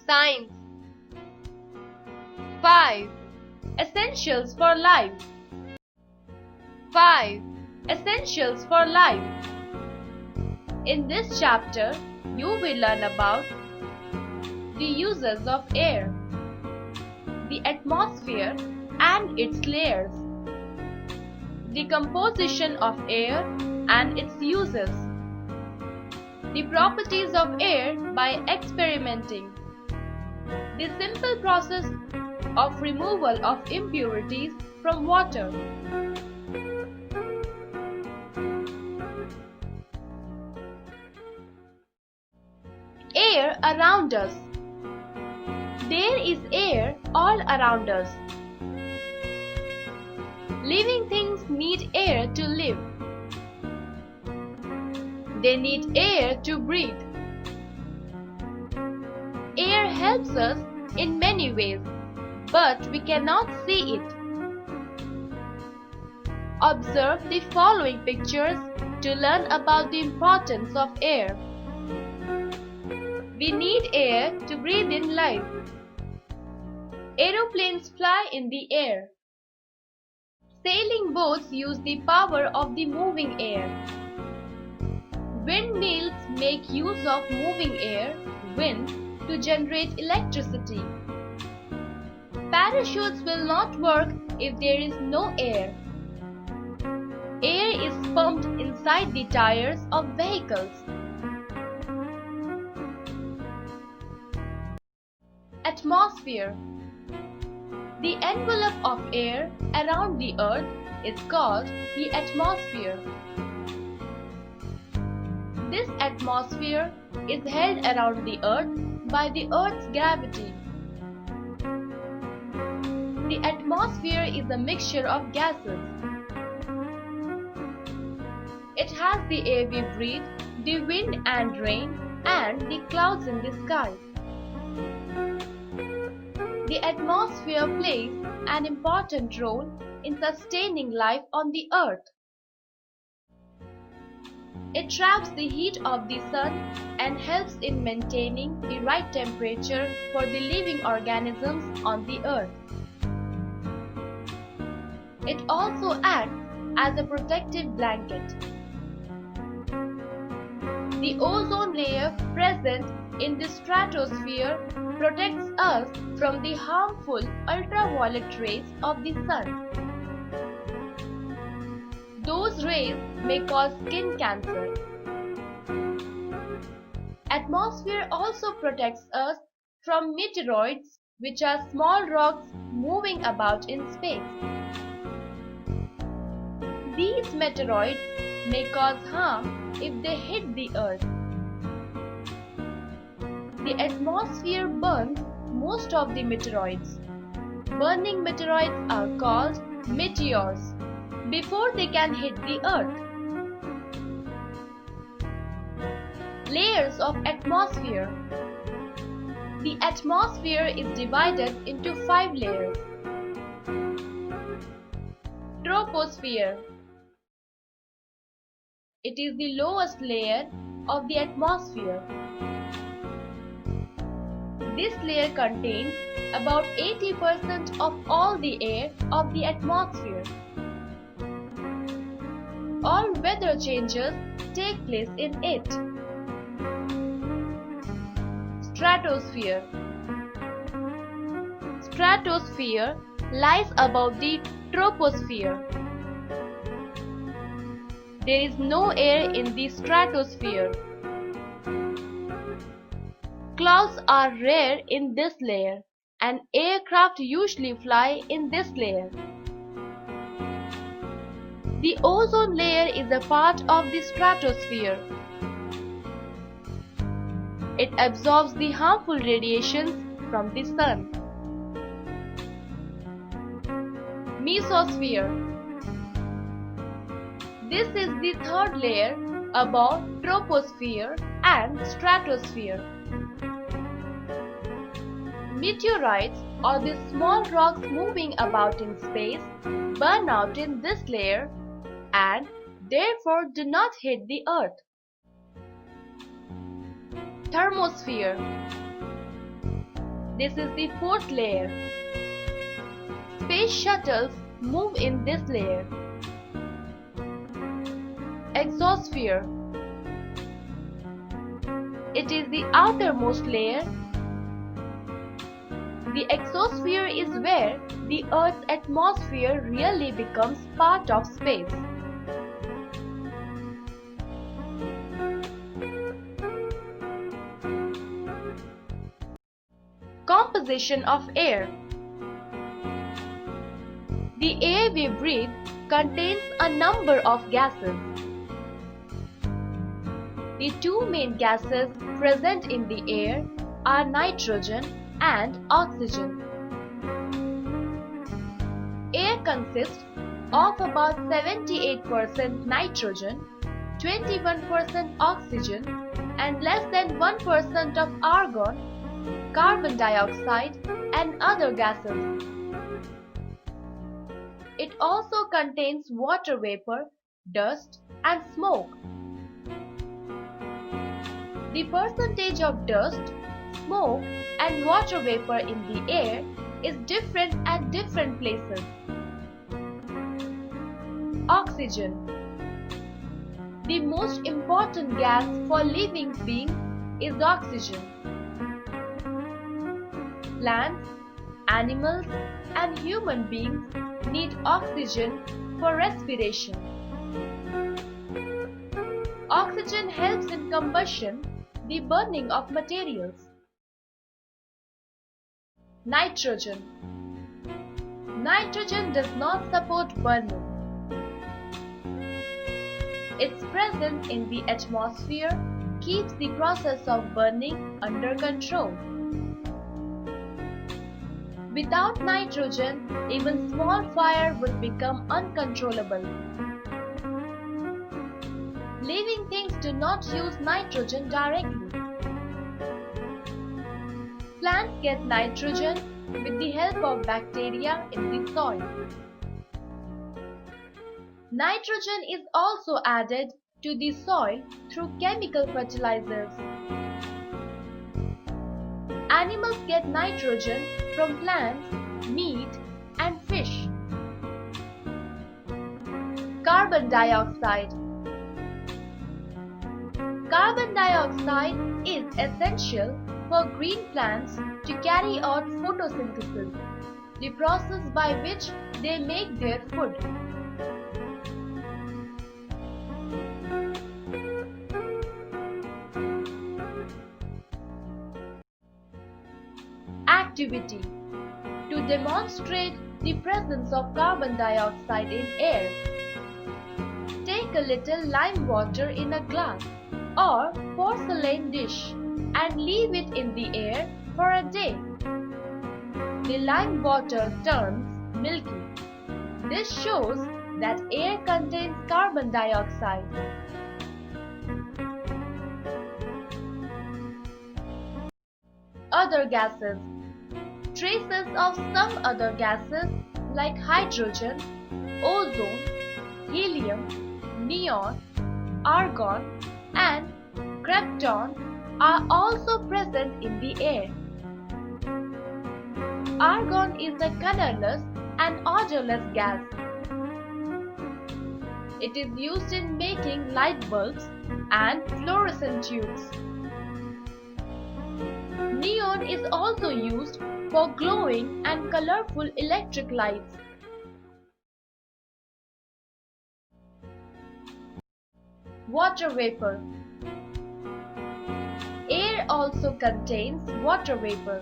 Science. 5. Essentials for life. 5. Essentials for life. In this chapter, you will learn about the uses of air, the atmosphere and its layers, the composition of air and its uses, the properties of air by experimenting, the simple process of removal of impurities from water. Air around us. There is air all around us. Living things need air to live. They need air to breathe. Air helps us in many ways, but we cannot see it. Observe the following pictures to learn about the importance of air. We need air to breathe in life. Aeroplanes fly in the air. Sailing boats use the power of the moving air. Windmills make use of moving air, wind, to generate electricity. Parachutes will not work if there is no air. Air is pumped inside the tires of vehicles. Atmosphere. The envelope of air around the earth is called the atmosphere. This atmosphere is held around the earth by the earth's gravity. The atmosphere is a mixture of gases. It has the air we breathe, the wind and rain, and the clouds in the sky. The atmosphere plays an important role in sustaining life on the earth. It traps the heat of the sun and helps in maintaining the right temperature for the living organisms on the earth. It also acts as a protective blanket. The ozone layer present in the stratosphere protects us from the harmful ultraviolet rays of the sun. Those rays may cause skin cancer. Atmosphere also protects us from meteoroids, which are small rocks moving about in space. These meteoroids may cause harm if they hit the earth. The atmosphere burns most of the meteoroids. Burning meteoroids are called meteors before they can hit the earth. Layers of atmosphere. The atmosphere is divided into 5 layers. Troposphere. It is the lowest layer of the atmosphere. This layer contains about 80% of all the air of the atmosphere. All weather changes take place in it. Stratosphere. Stratosphere lies above the troposphere. There is no air in the stratosphere. Clouds are rare in this layer, and aircraft usually fly in this layer. The ozone layer is a part of the stratosphere. It absorbs the harmful radiations from the sun. Mesosphere. This is the 3rd layer above troposphere and stratosphere. Meteorites, or the small rocks moving about in space, burn out in this layer and therefore do not hit the earth. Thermosphere. This is the fourth layer. Space shuttles move in this layer. Exosphere. It is the outermost layer. The exosphere is where the Earth's atmosphere really becomes part of space. Composition of air. The air we breathe contains a number of gases. The two main gases present in the air are nitrogen and oxygen. Air consists of about 78% nitrogen, 21% oxygen, and less than 1% of argon, carbon dioxide, and other gases. It also contains water vapor, dust, and smoke. The percentage of dust, smoke, and water vapor in the air is different at different places. Oxygen. The most important gas for living beings is oxygen. Plants, animals, and human beings need oxygen for respiration. Oxygen helps in combustion, the burning of materials. Nitrogen. Nitrogen does not support burning. Its presence in the atmosphere keeps the process of burning under control. Without nitrogen, even small fire would become uncontrollable. Living things do not use nitrogen directly. Plants get nitrogen with the help of bacteria in the soil. Nitrogen is also added to the soil through chemical fertilizers. Animals get nitrogen from plants, meat, and fish. Carbon dioxide. Carbon dioxide is essential for green plants to carry out photosynthesis, the process by which they make their food. Activity. To demonstrate the presence of carbon dioxide in air, take a little lime water in a glass or porcelain dish and leave it in the air for a day. The lime water turns milky. This shows that air contains carbon dioxide. Other gases. Traces of some other gases like hydrogen, ozone, helium, neon, argon, and krypton are also present in the air. Argon is a colorless and odorless gas. It is used in making light bulbs and fluorescent tubes. Neon is also used for glowing and colorful electric lights. Water vapor. Air also contains water vapor.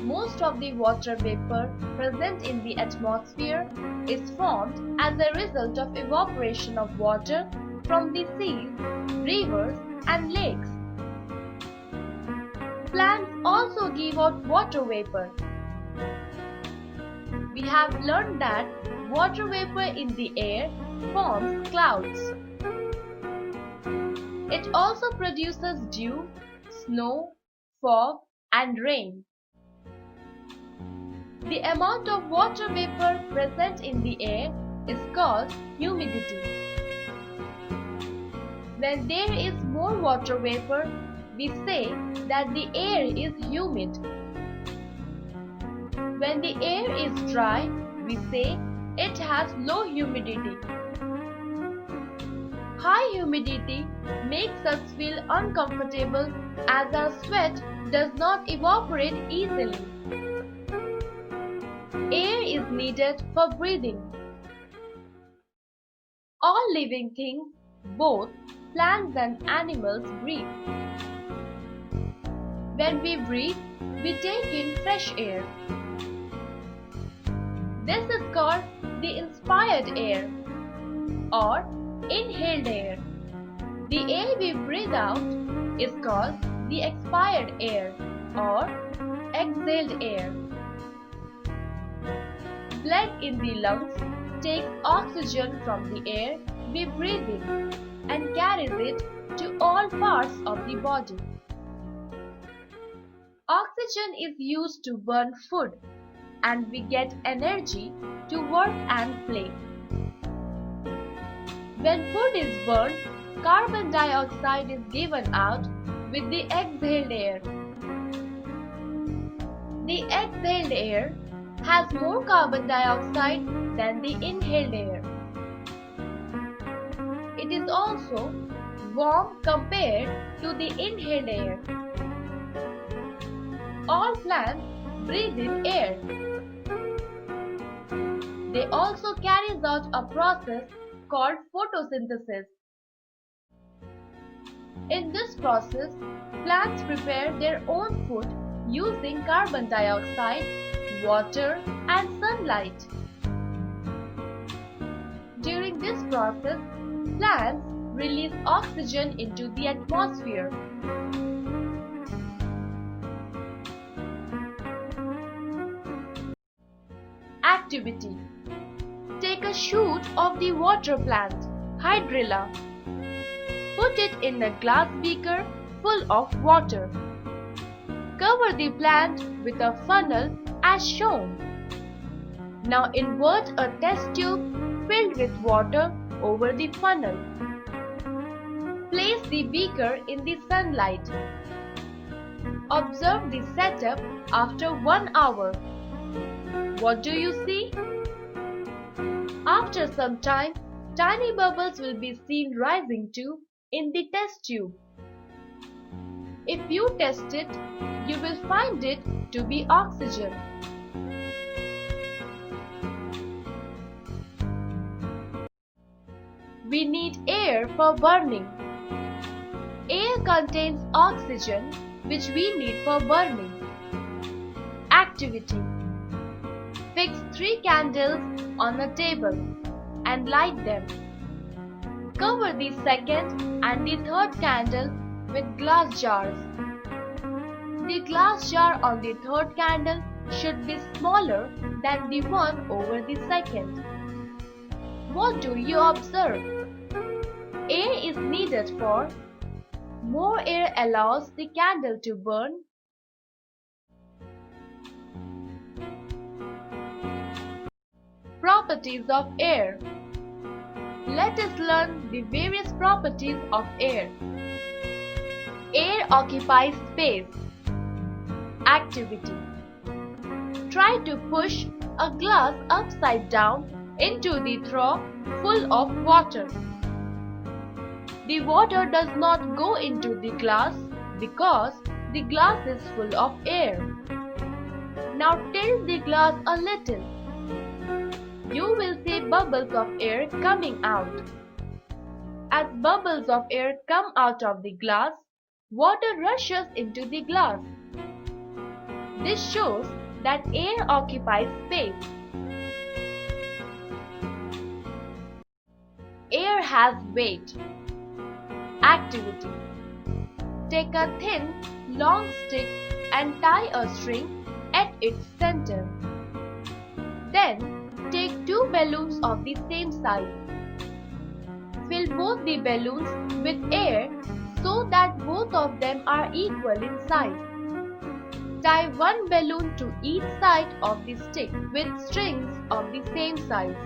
Most of the water vapor present in the atmosphere is formed as a result of evaporation of water from the seas, rivers, and lakes. Plants also give out water vapor. We have learned that water vapor in the air forms clouds. It also produces dew, snow, fog, and rain. The amount of water vapor present in the air is called humidity. When there is more water vapor, we say that the air is humid. When the air is dry, we say it has low humidity. High humidity makes us feel uncomfortable as our sweat does not evaporate easily. Air is needed for breathing. All living things, both plants and animals, breathe. When we breathe, we take in fresh air. This is called the inspired air or inhaled air. The air we breathe out is called the expired air or exhaled air. Blood in the lungs takes oxygen from the air we breathe in and carries it to all parts of the body. Oxygen is used to burn food and we get energy to work and play. When food is burned, carbon dioxide is given out with the exhaled air. The exhaled air has more carbon dioxide than the inhaled air. It is also warm compared to the inhaled air. All plants breathe in air. They also carry out a process called photosynthesis. In this process, plants prepare their own food using carbon dioxide, water, and sunlight. During this process, plants release oxygen into the atmosphere. Activity. Take a shoot of the water plant, Hydrilla. Put it in a glass beaker full of water. Cover the plant with a funnel as shown. Now invert a test tube filled with water over the funnel. Place the beaker in the sunlight. Observe the setup after 1 hour. What do you see? After some time, tiny bubbles will be seen rising too in the test tube. If you test it, you will find it to be oxygen. We need air for burning. Air contains oxygen which we need for burning. Activity. Fix 3 candles on a table and light them. Cover the second and the third candle with glass jars. The glass jar on the third candle should be smaller than the one over the second. What do you observe? Air is needed for more air allows the candle to burn. Properties of air. Let us learn the various properties of air. Air occupies space. Activity. Try to push a glass upside down into the trough full of water. The water does not go into the glass because the glass is full of air. Now tilt the glass a little. You will see bubbles of air coming out. As bubbles of air come out of the glass, water rushes into the glass. This shows that air occupies space. Air has weight. Activity. Take a thin, long stick and tie a string at its center. Then, take 2 balloons of the same size. Fill both the balloons with air so that both of them are equal in size. Tie 1 balloon to each side of the stick with strings of the same size.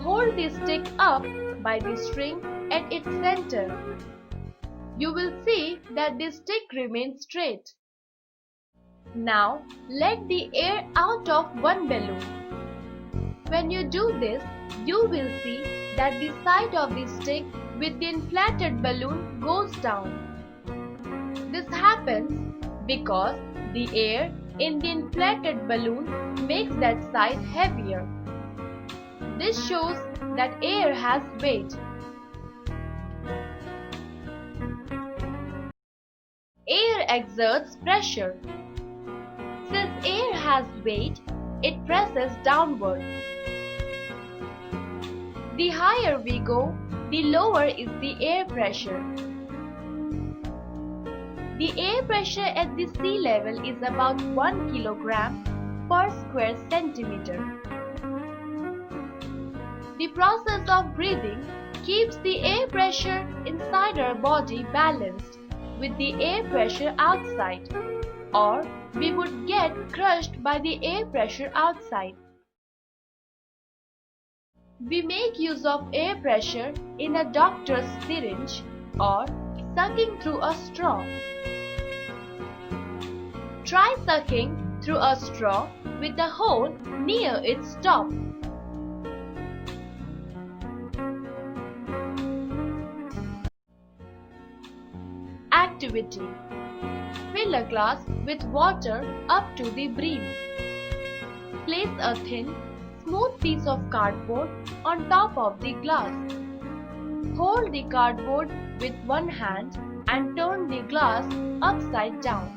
Hold the stick up by the string at its center. You will see that the stick remains straight. Now let the air out of one balloon. When you do this, you will see that the side of the stick with the inflated balloon goes down. This happens because the air in the inflated balloon makes that side heavier. This shows that air has weight. Air exerts pressure. Since air has weight, it presses downward. The higher we go, the lower is the air pressure. The air pressure at the sea level is about 1 kilogram per square centimeter. The process of breathing keeps the air pressure inside our body balanced with the air pressure outside, or we would get crushed by the air pressure outside. We make use of air pressure in a doctor's syringe or sucking through a straw. Try sucking through a straw with a hole near its top. Activity: fill a glass with water up to the brim. Place a thin, smooth piece of cardboard on top of the glass. Hold the cardboard with one hand and turn the glass upside down.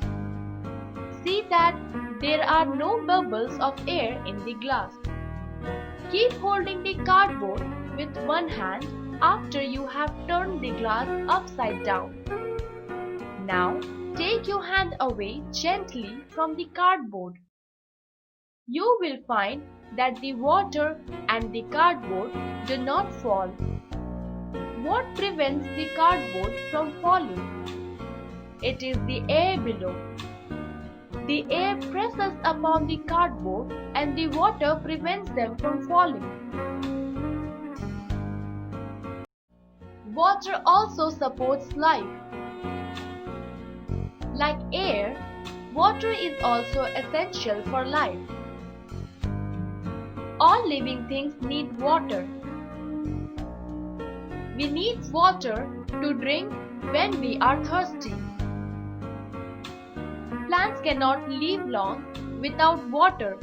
See that there are no bubbles of air in the glass. Keep holding the cardboard with one hand after you have turned the glass upside down. Now take your hand away gently from the cardboard. You will find that the water and the cardboard do not fall. What prevents the cardboard from falling? It is the air below. The air presses upon the cardboard and the water prevents them from falling. Water also supports life. Like air, water is also essential for life. All living things need water. We need water to drink when we are thirsty. Plants cannot live long without water.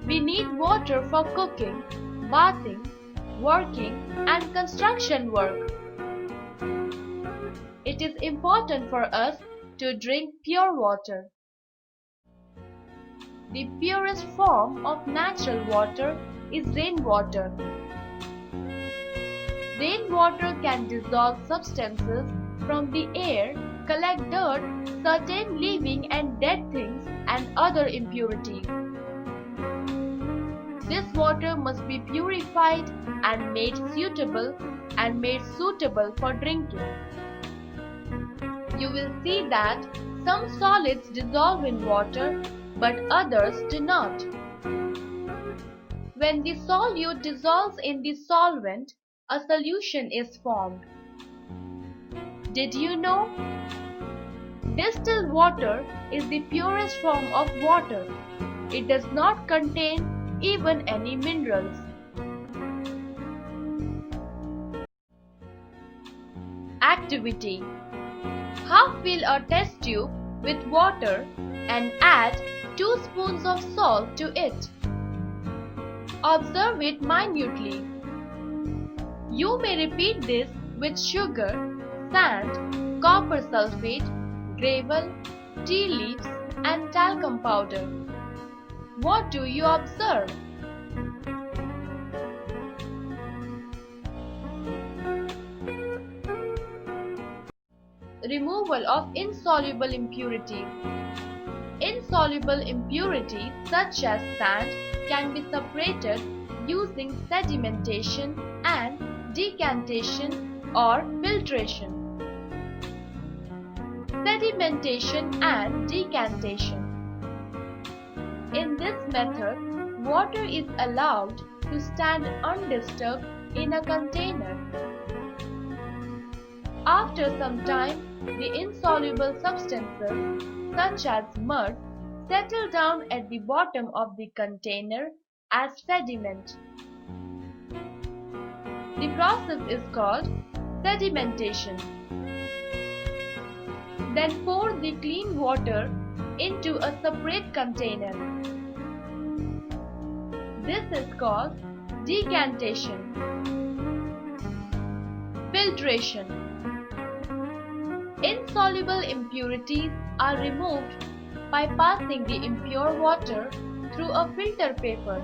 We need water for cooking, bathing, working, and construction work. It is important for us to drink pure water. The purest form of natural water is rainwater. Rainwater can dissolve substances from the air, collect dirt, certain living and dead things, and other impurities. This water must be purified and made suitable for drinking. You will see that some solids dissolve in water, but others do not. When the solute dissolves in the solvent, a solution is formed. Did you know? Distilled water is the purest form of water. It does not contain even any minerals. Activity: half-fill a test tube with water and add 2 spoons of salt to it. Observe it minutely. You may repeat this with sugar, sand, copper sulfate, gravel, tea leaves, and talcum powder. What do you observe? Removal of insoluble impurities. Insoluble impurities such as sand can be separated using sedimentation and decantation or filtration. Sedimentation and decantation. In this method, water is allowed to stand undisturbed in a container. After some time, the insoluble substances, such as mud, settle down at the bottom of the container as sediment. The process is called sedimentation. Then pour the clean water into a separate container. This is called decantation. Filtration. Insoluble impurities are removed by passing the impure water through a filter paper.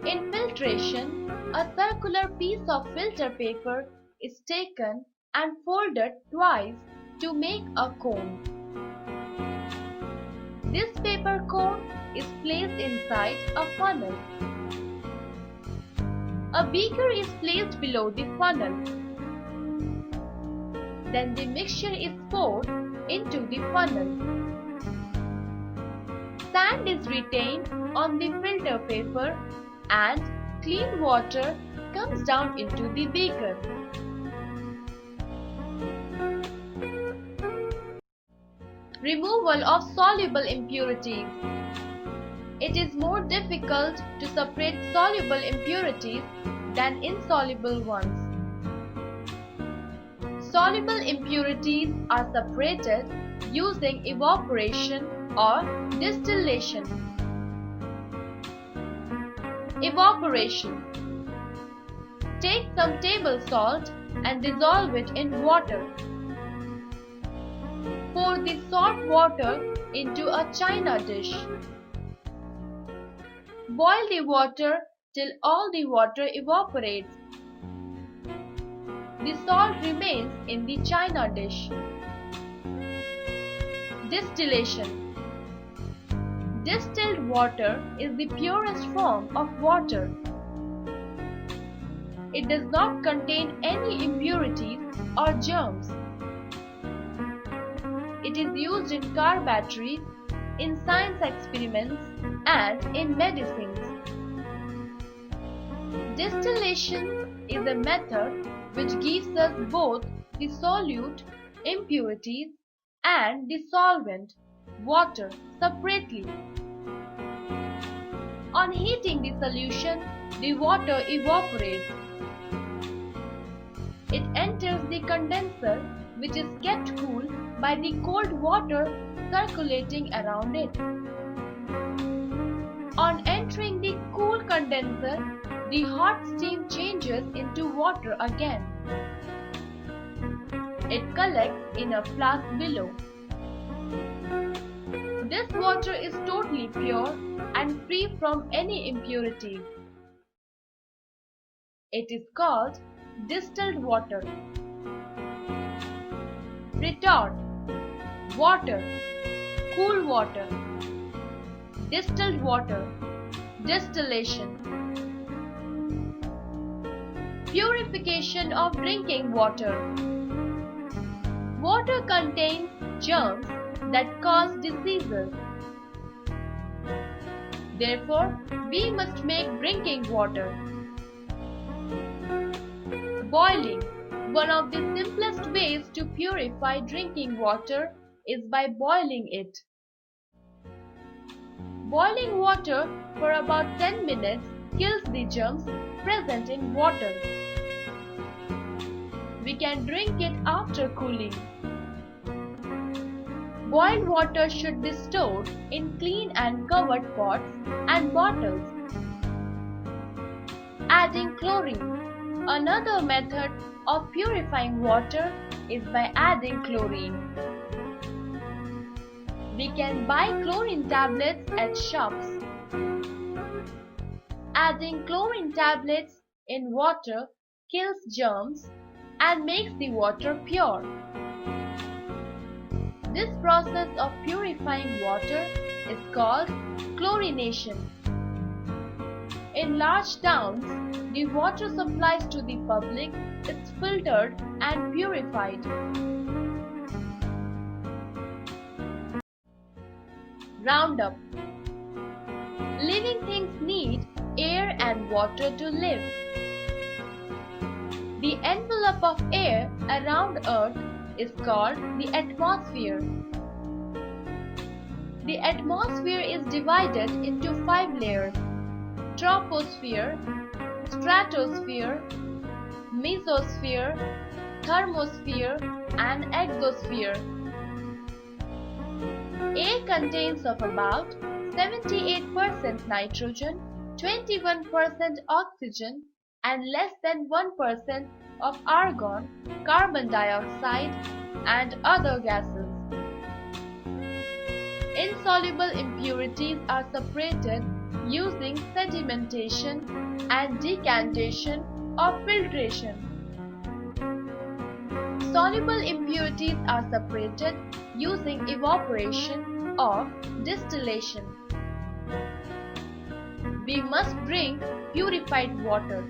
In filtration, a circular piece of filter paper is taken and folded twice to make a cone. This paper cone is placed inside a funnel. A beaker is placed below the funnel. Then the mixture is poured into the funnel. Sand is retained on the filter paper and clean water comes down into the beaker. Removal of soluble impurities. It is more difficult to separate soluble impurities than insoluble ones. Soluble impurities are separated using evaporation or distillation. Evaporation. Take some table salt and dissolve it in water. Pour the salt water into a china dish. Boil the water till all the water evaporates. The salt remains in the china dish. Distillation. Distilled water is the purest form of water. It does not contain any impurities or germs. It is used in car batteries, in science experiments, and in medicines. Distillation is a method which gives us both the solute, impurities, and the solvent, water, separately. On heating the solution, the water evaporates. It enters the condenser, which is kept cool by the cold water circulating around it. On entering the cool condenser, the hot steam changes into water again. It collects in a flask below. This water is totally pure and free from any impurities. It is called distilled water. Retort. Water. Cool water. Distilled water. Distillation. Purification of drinking water. Water contains germs that cause diseases. Therefore, we must make drinking water. Boiling. One of the simplest ways to purify drinking water is by boiling it. Boiling water for about 10 minutes kills the germs present in water. We can drink it after cooling. Boiled water should be stored in clean and covered pots and bottles. Adding chlorine. Another method of purifying water is by adding chlorine. We can buy chlorine tablets at shops. Adding chlorine tablets in water kills germs and makes the water pure. This process of purifying water is called chlorination. In large towns, the water supplies to the public is filtered and purified. Roundup. Living things need air and water to live. The envelope of air around Earth is called the atmosphere. The atmosphere is divided into 5 layers: troposphere, stratosphere, mesosphere, thermosphere, and exosphere. Air contains of about 78% nitrogen, 21% oxygen, and less than 1% of argon, carbon dioxide, and other gases. Insoluble impurities are separated using sedimentation and decantation or filtration. Soluble impurities are separated using evaporation or distillation. We must drink purified water.